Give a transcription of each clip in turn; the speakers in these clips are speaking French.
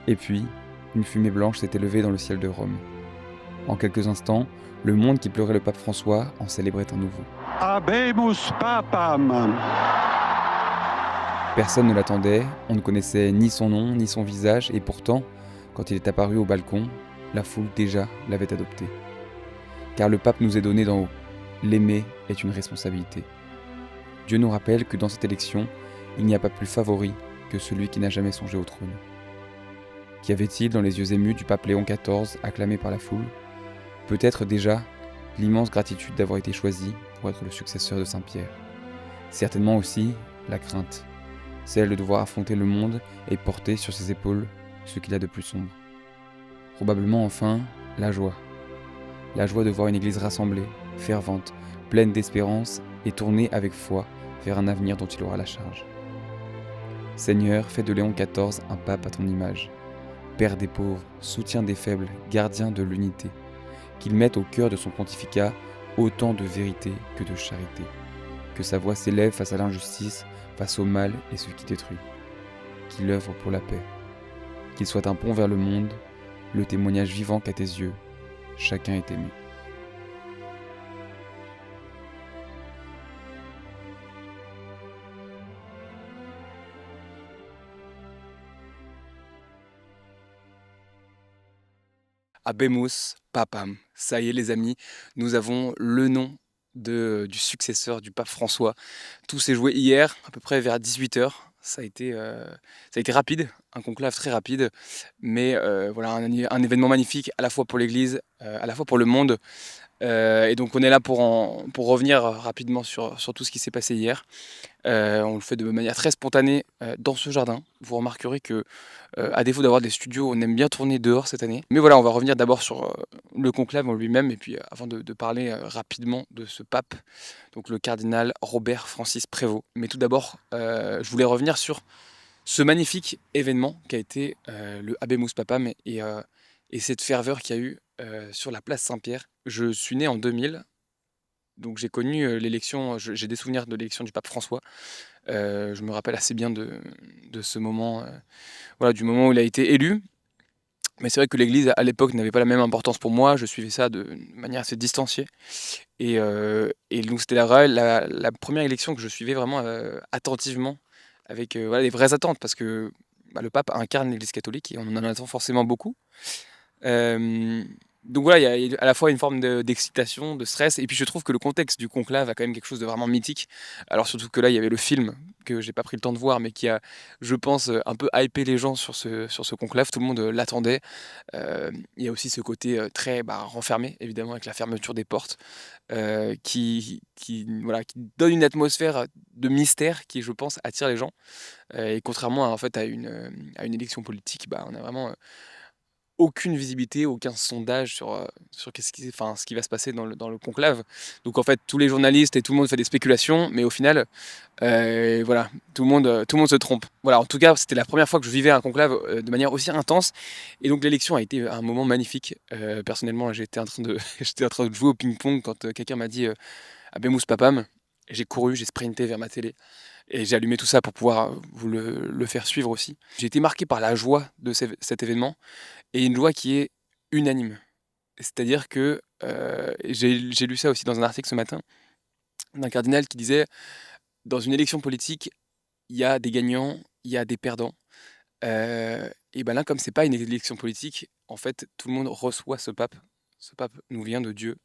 Et puis, une fumée blanche s'est élevée dans le ciel de Rome. En quelques instants, le monde qui pleurait le pape François en célébrait un nouveau. Habemus Papam. Personne ne l'attendait, on ne connaissait ni son nom ni son visage, et pourtant, quand il est apparu au balcon, la foule déjà l'avait adopté. Car le pape nous est donné d'en haut. L'aimer est une responsabilité. Dieu nous rappelle que dans cette élection, il n'y a pas plus favori que celui qui n'a jamais songé au trône. Qu'y avait-il dans les yeux émus du pape Léon XIV, acclamé par la foule ? Peut-être déjà l'immense gratitude d'avoir été choisi pour être le successeur de Saint-Pierre. Certainement aussi la crainte, celle de devoir affronter le monde et porter sur ses épaules ce qu'il a de plus sombre. Probablement enfin la joie de voir une église rassemblée, fervente, pleine d'espérance et tournée avec foi vers un avenir dont il aura la charge. Seigneur, fais de Léon XIV un pape à ton image, Père des pauvres, soutien des faibles, gardien de l'unité, qu'il mette au cœur de son pontificat autant de vérité que de charité, que sa voix s'élève face à l'injustice, face au mal et ce qui détruit, qu'il œuvre pour la paix, qu'il soit un pont vers le monde, le témoignage vivant qu'à tes yeux, chacun est aimé. Habemus Papam. Ça y est les amis, nous avons le nom du successeur du pape François. Tout s'est joué hier, à peu près vers 18h. Ça a été rapide, un conclave très rapide, mais voilà un événement magnifique à la fois pour l'Église, à la fois pour le monde. Et donc on est là pour revenir rapidement sur tout ce qui s'est passé hier. On le fait de manière très spontanée dans ce jardin. Vous remarquerez que, à défaut d'avoir des studios, on aime bien tourner dehors cette année. Mais voilà, on va revenir d'abord sur le conclave en lui-même, et puis avant de parler rapidement de ce pape, donc le cardinal Robert Francis Prévost. Mais tout d'abord, je voulais revenir sur ce magnifique événement qu'a été le Habemus Papam et cette ferveur qu'il y a eu sur la place Saint-Pierre. Je suis né en 2000, donc j'ai connu l'élection, j'ai des souvenirs de l'élection du pape François. Je me rappelle assez bien de ce moment, voilà, du moment où il a été élu. Mais c'est vrai que l'Église, à l'époque, n'avait pas la même importance pour moi. Je suivais ça de manière assez distanciée. Et donc c'était la première élection que je suivais vraiment attentivement, avec voilà, des vraies attentes, parce que le pape incarne l'Église catholique et on en attend forcément beaucoup. Euh, donc voilà, il y a à la fois une forme d'excitation, de stress, et puis je trouve que le contexte du conclave a quand même quelque chose de vraiment mythique. Alors surtout que là, il y avait le film que j'ai pas pris le temps de voir, mais qui a, je pense, un peu hypé les gens sur ce conclave. Tout le monde l'attendait. Il y a aussi ce côté très renfermé, évidemment, avec la fermeture des portes, voilà, qui donne une atmosphère de mystère qui, je pense, attire les gens. Et contrairement à, en fait, à une élection politique, on a vraiment aucune visibilité, aucun sondage sur ce qui va se passer dans le conclave. Donc en fait, tous les journalistes et tout le monde fait des spéculations, mais au final, voilà, tout le monde se trompe. Voilà, en tout cas, c'était la première fois que je vivais un conclave de manière aussi intense. Et donc l'élection a été un moment magnifique. Personnellement, j'étais en train de, j'étais en train de jouer au ping-pong quand quelqu'un m'a dit Habemus Papam. J'ai couru, j'ai sprinté vers ma télé. Et j'ai allumé tout ça pour pouvoir vous le faire suivre aussi. J'ai été marqué par la joie de cet événement, et une joie qui est unanime. C'est-à-dire que j'ai lu ça aussi dans un article ce matin, d'un cardinal qui disait, dans une élection politique, il y a des gagnants, il y a des perdants. Et ben là, comme c'est pas une élection politique, en fait, tout le monde reçoit ce pape. Ce pape nous vient de Dieu.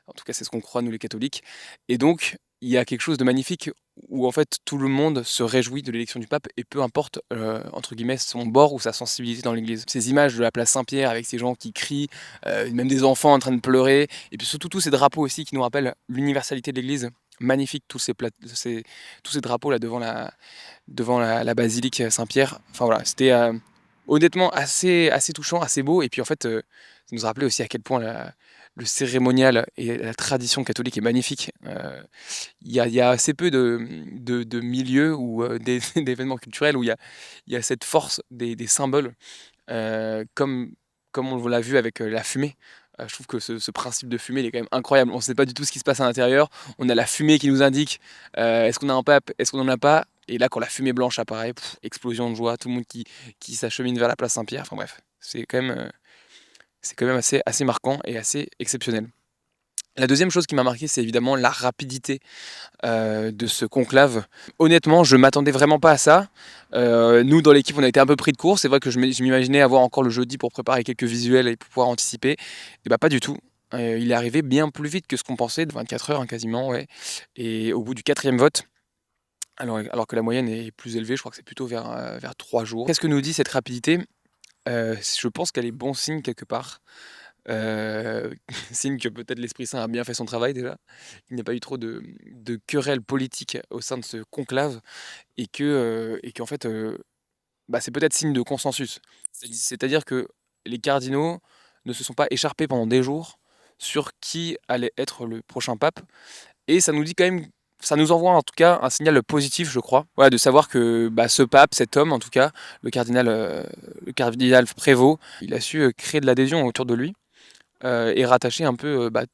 En tout cas, c'est ce qu'on croit, nous les catholiques. Et donc, il y a quelque chose de magnifique où, en fait, tout le monde se réjouit de l'élection du pape, et peu importe, entre guillemets, son bord ou sa sensibilité dans l'église. Ces images de la place Saint-Pierre avec ces gens qui crient, même des enfants en train de pleurer, et puis surtout tous ces drapeaux aussi qui nous rappellent l'universalité de l'église. Magnifique, tous ces drapeaux là devant la basilique Saint-Pierre. Enfin voilà, c'était honnêtement assez touchant, assez beau. Et puis en fait, ça nous rappelait aussi à quel point le cérémonial et la tradition catholique est magnifique. Il y a assez peu de milieux ou d'événements culturels où il y a cette force des symboles, comme on l'a vu avec la fumée. Je trouve que ce principe de fumée, il est quand même incroyable. On ne sait pas du tout ce qui se passe à l'intérieur. On a la fumée qui nous indique est-ce qu'on a un pape, est-ce qu'on n'en a pas. Et là, quand la fumée blanche apparaît, explosion de joie, tout le monde qui s'achemine vers la place Saint-Pierre. Enfin bref, c'est quand même assez marquant et assez exceptionnel. La deuxième chose qui m'a marqué, c'est évidemment la rapidité de ce conclave. Honnêtement, je m'attendais vraiment pas à ça. Nous, dans l'équipe, on a été un peu pris de court. C'est vrai que je m'imaginais avoir encore le jeudi pour préparer quelques visuels et pour pouvoir anticiper. Et bah pas du tout. Il est arrivé bien plus vite que ce qu'on pensait, de 24 heures hein, quasiment, ouais. Et au bout du 4e vote, alors que la moyenne est plus élevée, je crois que c'est plutôt vers 3 jours. Qu'est-ce que nous dit cette rapidité? Je pense qu'elle est bon signe quelque part. Signe que peut-être l'Esprit Saint a bien fait son travail déjà, qu'il n'y a pas eu trop de querelles politiques au sein de ce conclave et qu'en fait, bah, c'est peut-être signe de consensus. C'est-à-dire que les cardinaux ne se sont pas écharpés pendant des jours sur qui allait être le prochain pape et ça nous dit quand même ça nous envoie en tout cas un signal positif, je crois. Voilà, de savoir que, bah, ce pape, cet homme en tout cas, le cardinal Prévost, il a su, créer de l'adhésion autour de lui. Et rattacher un peu bah,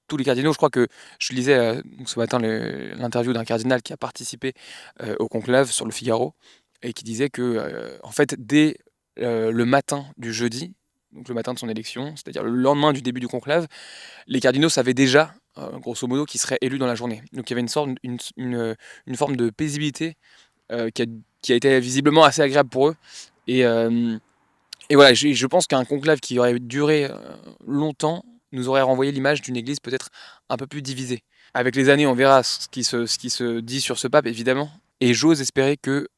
tous les cardinaux. Je crois que je lisais donc ce matin l'interview d'un cardinal qui a participé au conclave sur le Figaro et qui disait que en fait dès le matin du jeudi, donc le matin de son élection, c'est-à-dire le lendemain du début du conclave, les cardinaux savaient déjà grosso modo qu'ils seraient élus dans la journée. Donc il y avait une forme de paisibilité qui a été visiblement assez agréable pour eux. Et, euh, et voilà, je pense qu'un conclave qui aurait duré longtemps nous aurait renvoyé l'image d'une église peut-être un peu plus divisée. Avec les années, on verra ce qui se dit sur ce pape, évidemment. Et j'ose espérer que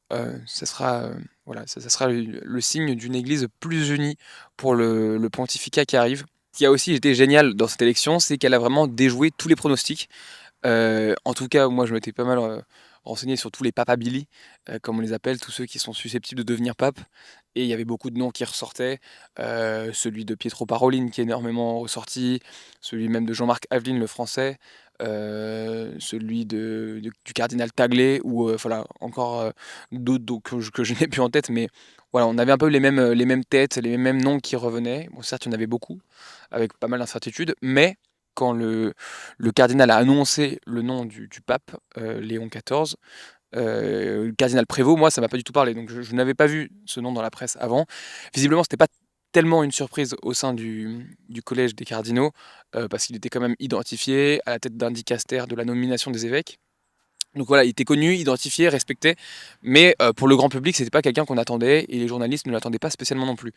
ça sera, voilà, ça sera le signe d'une église plus unie pour le pontificat qui arrive. Ce qui a aussi été génial dans cette élection, c'est qu'elle a vraiment déjoué tous les pronostics. En tout cas, moi, je m'étais pas mal renseigné sur tous les papabili, comme on les appelle, tous ceux qui sont susceptibles de devenir pape. Et il y avait beaucoup de noms qui ressortaient. Celui de Pietro Parolin qui est énormément ressorti, celui même de Jean-Marc Aveline, le français, celui du cardinal Taglé, ou voilà, encore d'autres que je n'ai plus en tête. Mais voilà, on avait un peu les mêmes têtes, les mêmes noms qui revenaient. Bon, certes, il y en avait beaucoup, avec pas mal d'incertitudes, mais quand le cardinal a annoncé le nom du pape, Léon XIV, le cardinal Prévost, moi, ça m'a pas du tout parlé. Donc, je n'avais pas vu ce nom dans la presse avant. Visiblement, c'était pas tellement une surprise au sein du collège des cardinaux, parce qu'il était quand même identifié à la tête d'un dicaster de la nomination des évêques. Donc voilà, il était connu, identifié, respecté, mais pour le grand public, c'était pas quelqu'un qu'on attendait et les journalistes ne l'attendaient pas spécialement non plus.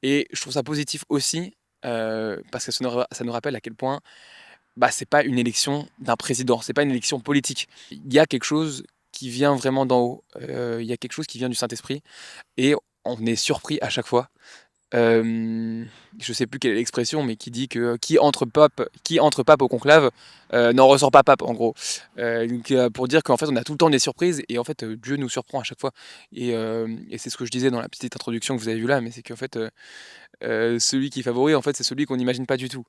Et je trouve ça positif aussi, parce que ça nous rappelle à quel point bah, c'est pas une élection d'un président, c'est pas une élection politique. Il y a quelque chose qui vient vraiment d'en haut, il y a quelque chose qui vient du Saint-Esprit et on est surpris à chaque fois. Je sais plus quelle est l'expression, mais qui dit que qui entre pape au conclave n'en ressort pas pape, en gros. Donc, pour dire qu'en fait, on a tout le temps des surprises et en fait, Dieu nous surprend à chaque fois. Et c'est ce que je disais dans la petite introduction que vous avez vue là, mais c'est qu'en fait, celui qui favorise, en fait, c'est celui qu'on n'imagine pas du tout.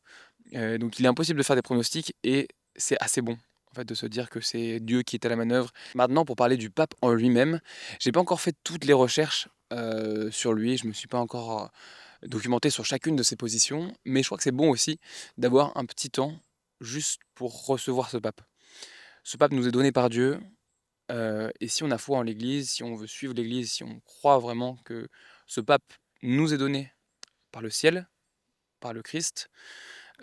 Donc, il est impossible de faire des pronostics et c'est assez bon. En fait, de se dire que c'est Dieu qui est à la manœuvre. Maintenant, pour parler du pape en lui-même, j'ai pas encore fait toutes les recherches sur lui. Je me suis pas encore documenté sur chacune de ses positions, mais je crois que c'est bon aussi d'avoir un petit temps juste pour recevoir ce pape. Ce pape nous est donné par Dieu, et si on a foi en l'Église, si on veut suivre l'Église, si on croit vraiment que ce pape nous est donné par le ciel, par le Christ,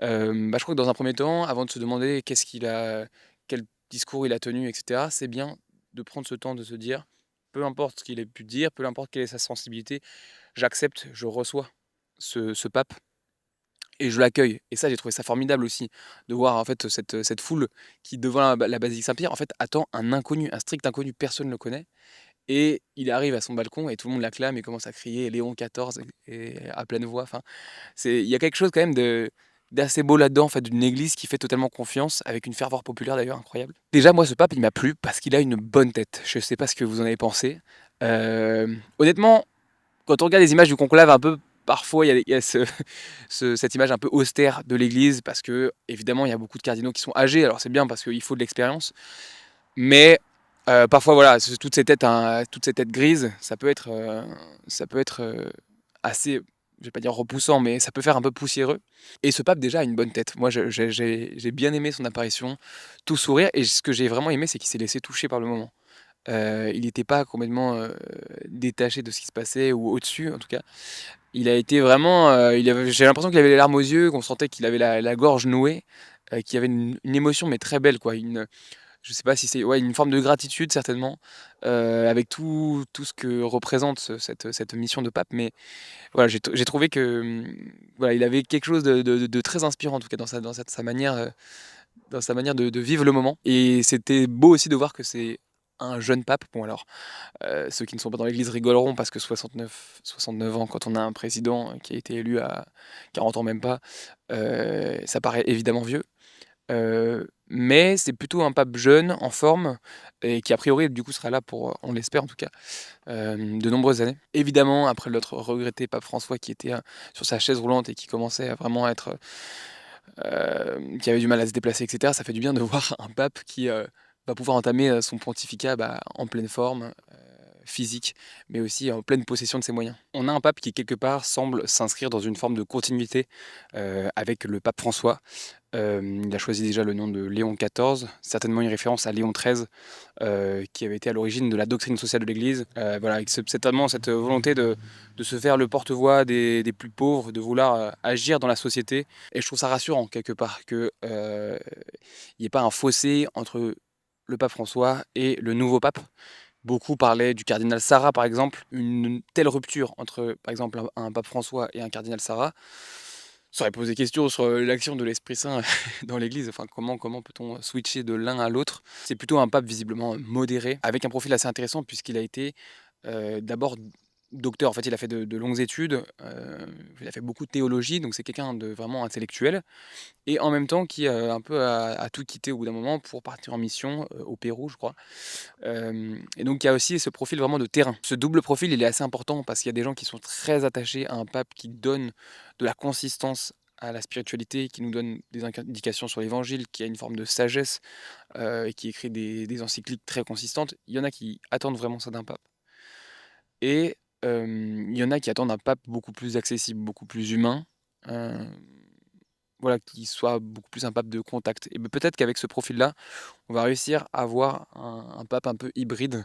bah, je crois que dans un premier temps, avant de se demander quel discours il a tenu, etc., c'est bien de prendre ce temps de se dire, peu importe ce qu'il ait pu dire, peu importe quelle est sa sensibilité, j'accepte, je reçois ce pape et je l'accueille. Et ça, j'ai trouvé ça formidable aussi, de voir en fait cette foule qui, devant la basilique Saint-Pierre, en fait, attend un inconnu, un strict inconnu, personne ne le connaît. Et il arrive à son balcon et tout le monde l'acclame et commence à crier Léon XIV et à pleine voix. Enfin, il y a quelque chose quand même d'assez beau là-dedans, en fait, d'une église qui fait totalement confiance, avec une ferveur populaire d'ailleurs incroyable. Déjà, moi, ce pape, il m'a plu parce qu'il a une bonne tête. Je sais pas ce que vous en avez pensé. Honnêtement, quand on regarde les images du conclave un peu, parfois il y a cette image un peu austère de l'église, parce que évidemment il y a beaucoup de cardinaux qui sont âgés, alors c'est bien parce qu'il faut de l'expérience, mais parfois voilà, toutes ces têtes grises, ça peut être assez, je vais pas dire repoussant, mais ça peut faire un peu poussiéreux. Et ce pape déjà a une bonne tête. Moi j'ai bien aimé son apparition, tout sourire, et ce que j'ai vraiment aimé c'est qu'il s'est laissé toucher par le moment. Il n'était pas complètement détaché de ce qui se passait ou au-dessus en tout cas. Il a été vraiment, j'ai l'impression qu'il avait les larmes aux yeux, qu'on sentait qu'il avait la gorge nouée, qu'il y avait une émotion mais très belle quoi, je sais pas si c'est ouais, une forme de gratitude certainement, avec tout ce que représente cette mission de pape. Mais voilà, j'ai trouvé que, voilà, il avait quelque chose de très inspirant en tout cas dans sa manière de vivre le moment. Et c'était beau aussi de voir que c'est un jeune pape. Bon alors, ceux qui ne sont pas dans l'église rigoleront parce que 69 ans quand on a un président qui a été élu à 40 ans même pas, ça paraît évidemment vieux. Mais c'est plutôt un pape jeune, en forme et qui a priori du coup sera là pour, on l'espère en tout cas, de nombreuses années. Évidemment après l'autre regretté pape François qui était, sur sa chaise roulante et qui commençait à vraiment être, qui avait du mal à se déplacer et cetera, ça fait du bien de voir un pape qui, va pouvoir entamer, son pontificat, bah, en pleine forme, physique, mais aussi en pleine possession de ses moyens. On a un pape qui quelque part semble s'inscrire dans une forme de continuité, avec le pape François. Il a choisi déjà le nom de Léon XIV, certainement une référence à Léon XIII, qui avait été à l'origine de la doctrine sociale de l'Église. Voilà, avec certainement cette volonté de se faire le porte-voix des plus pauvres, de vouloir agir dans la société. Et je trouve ça rassurant quelque part qu'il n'y ait pas un fossé entre le pape François et le nouveau pape. Beaucoup parlaient du cardinal Sarah, par exemple. Une telle rupture entre, par exemple, un pape François et un cardinal Sarah, ça aurait posé question sur l'action de l'Esprit Saint dans l'Église. Enfin, comment peut-on switcher de l'un à l'autre? C'est plutôt un pape visiblement modéré, avec un profil assez intéressant puisqu'il a été d'abord docteur. En fait, il a fait de longues études, il a fait beaucoup de théologie, donc c'est quelqu'un de vraiment intellectuel. Et en même temps qui un peu a tout quitté au bout d'un moment pour partir en mission, au Pérou, je crois. Et donc il y a aussi ce profil vraiment de terrain. Ce double profil, il est assez important parce qu'il y a des gens qui sont très attachés à un pape qui donne de la consistance à la spiritualité, qui nous donne des indications sur l'évangile, qui a une forme de sagesse, et qui écrit des encycliques très consistantes. Il y en a qui attendent vraiment ça d'un pape. Et il y en a qui attendent un pape beaucoup plus accessible, beaucoup plus humain, heu, voilà, qui soit beaucoup plus un pape de contact. Et peut-être qu'avec ce profil-là, on va réussir à avoir un pape un peu hybride,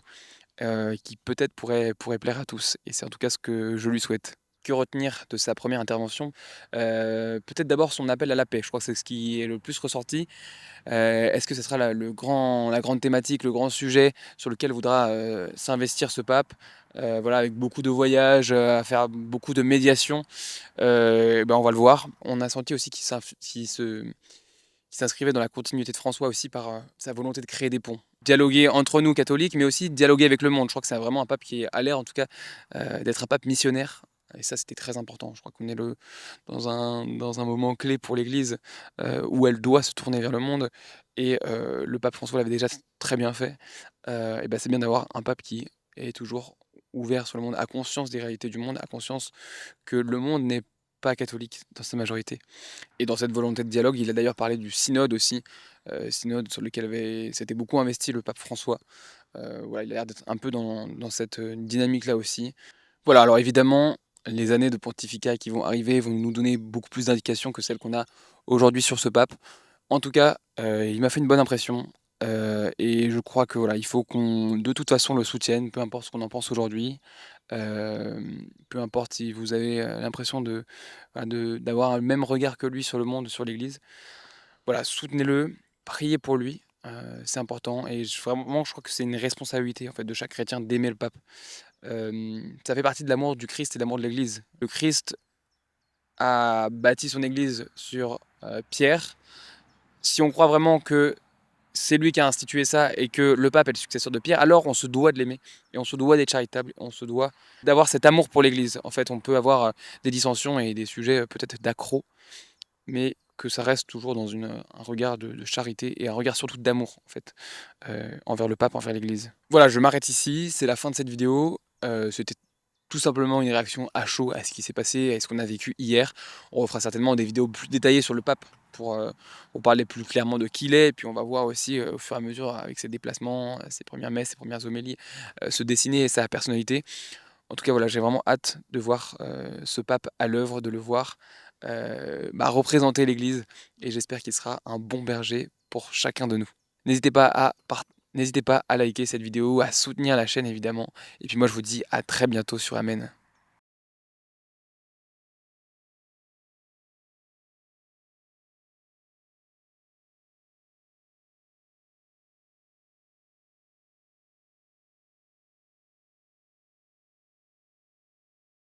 qui peut-être pourrait plaire à tous. Et c'est en tout cas ce que je lui souhaite. Que retenir de sa première intervention? Peut-être d'abord son appel à la paix. Je crois que c'est ce qui est le plus ressorti. Est-ce que ce sera la grande thématique, le grand sujet sur lequel voudra, s'investir ce pape? Voilà, avec beaucoup de voyages, à faire beaucoup de médiation, on va le voir. On a senti aussi qu'il s'inscrivait dans la continuité de François aussi par, sa volonté de créer des ponts. Dialoguer entre nous catholiques, mais aussi dialoguer avec le monde. Je crois que c'est vraiment un pape qui a l'air en tout cas, d'être un pape missionnaire et ça, c'était très important. Je crois qu'on est dans un moment clé pour l'Église, où elle doit se tourner vers le monde et le pape François l'avait déjà très bien fait. C'est bien d'avoir un pape qui est toujours ouvert sur le monde, a conscience des réalités du monde, a conscience que le monde n'est pas catholique dans sa majorité. Et dans cette volonté de dialogue, il a d'ailleurs parlé du synode aussi, synode sur lequel s'était beaucoup investi le pape François. Voilà, il a l'air d'être un peu dans cette, dynamique-là aussi. Voilà, alors évidemment, les années de pontificat qui vont arriver vont nous donner beaucoup plus d'indications que celles qu'on a aujourd'hui sur ce pape. En tout cas, il m'a fait une bonne impression, et je crois que voilà, il faut qu'on de toute façon le soutienne, peu importe ce qu'on en pense aujourd'hui. Peu importe si vous avez, l'impression d'avoir le même regard que lui sur le monde, sur l'Église. Voilà, soutenez-le, priez pour lui, c'est important et vraiment je crois que c'est une responsabilité en fait de chaque chrétien d'aimer le pape. Ça fait partie de l'amour du Christ et de l'amour de l'Église. Le Christ a bâti son Église sur, Pierre. Si on croit vraiment que c'est lui qui a institué ça et que le pape est le successeur de Pierre, alors on se doit de l'aimer et on se doit d'être charitable, on se doit d'avoir cet amour pour l'Église. En fait, on peut avoir, des dissensions et des sujets, peut-être d'accro, mais que ça reste toujours dans un regard de charité et un regard surtout d'amour, en fait, envers le pape, envers l'Église. Voilà, je m'arrête ici, c'est la fin de cette vidéo. C'était tout simplement une réaction à chaud à ce qui s'est passé, à ce qu'on a vécu hier. On refera certainement des vidéos plus détaillées sur le pape pour parler plus clairement de qui il est. Et puis on va voir aussi au fur et à mesure avec ses déplacements, ses premières messes, ses premières homélies, se dessiner sa personnalité. En tout cas, voilà, j'ai vraiment hâte de voir ce pape à l'œuvre, de le voir représenter l'Église. Et j'espère qu'il sera un bon berger pour chacun de nous. N'hésitez pas à N'hésitez pas à liker cette vidéo, à soutenir la chaîne évidemment. Et puis moi je vous dis à très bientôt sur Amen.